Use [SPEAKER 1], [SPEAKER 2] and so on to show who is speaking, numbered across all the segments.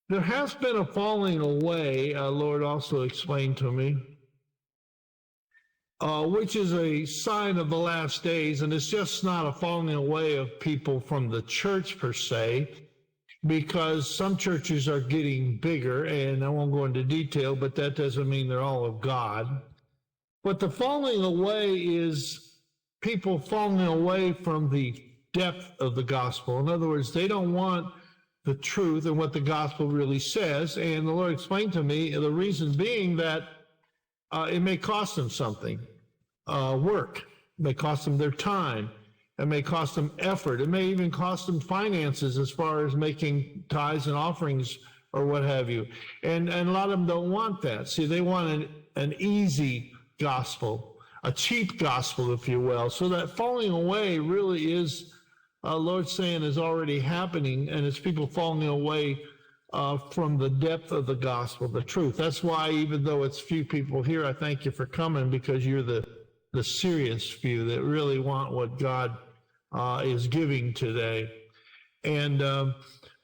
[SPEAKER 1] There has been a falling away, Lord also explained to me, which is a sign of the last days. And it's just not a falling away of people from the church per se, because some churches are getting bigger, and I won't go into detail, but that doesn't mean they're all of God. But the falling away is people falling away from the depth of the gospel. In other words, they don't want the truth and what the gospel really says. And the Lord explained to me the reason being that it may cost them something, work. It may cost them their time. It may cost them effort. It may even cost them finances as far as making tithes and offerings or what have you. And a lot of them don't want that. See, they want an easy gospel, a cheap gospel, if you will. So that falling away really is, Lord saying, is already happening, and it's people falling away from the depth of the gospel, the truth. That's why, even though it's few people here, I thank you for coming, because you're the serious few that really want what God is giving today. And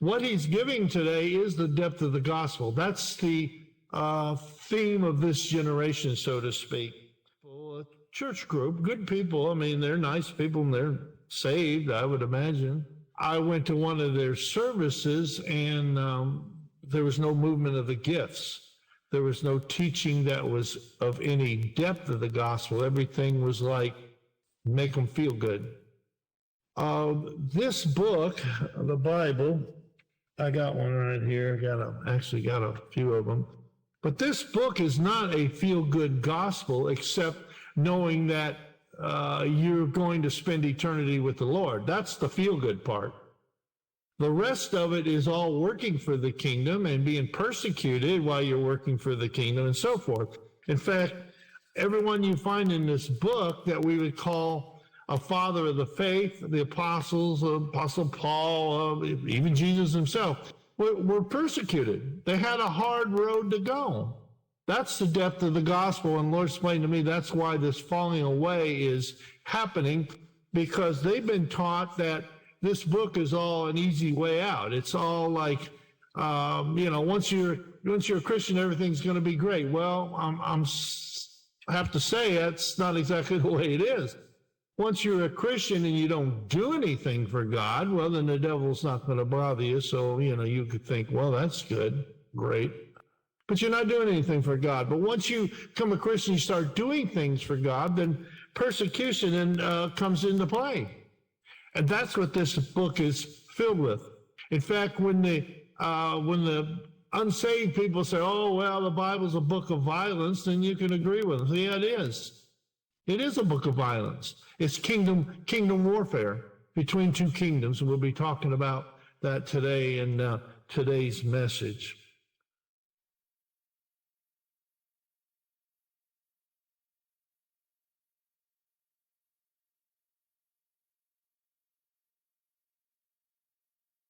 [SPEAKER 1] what he's giving today is the depth of the gospel. That's the theme of this generation, so to speak. A church group, good people. I mean, they're nice people and they're saved, I would imagine. I went to one of their services, and there was no movement of the gifts. There was no teaching that was of any depth of the gospel. Everything was like, make them feel good. This book, the Bible, I got one right here. Actually got a few of them. But this book is not a feel-good gospel, except knowing that you're going to spend eternity with the Lord. That's the feel-good part. The rest of it is all working for the kingdom and being persecuted while you're working for the kingdom and so forth. In fact, everyone you find in this book that we would call a father of the faith, the apostles, Apostle Paul, even Jesus himself, were persecuted. They had a hard road to go. That's the depth of the gospel. And Lord explained to me that's why this falling away is happening, because they've been taught that this book is all an easy way out. It's all like, once you're a Christian, everything's going to be great. Well, I have to say that's not exactly the way it is. Once you're a Christian and you don't do anything for God, well, then the devil's not going to bother you. So, you could think, well, that's good, great. But you're not doing anything for God. But once you become a Christian, you start doing things for God, then persecution comes into play. And that's what this book is filled with. In fact, when the unsaved people say, oh, well, the Bible's a book of violence, then you can agree with them. Yeah, it is. It is a book of violence. It's kingdom warfare between two kingdoms. And we'll be talking about that today in today's message.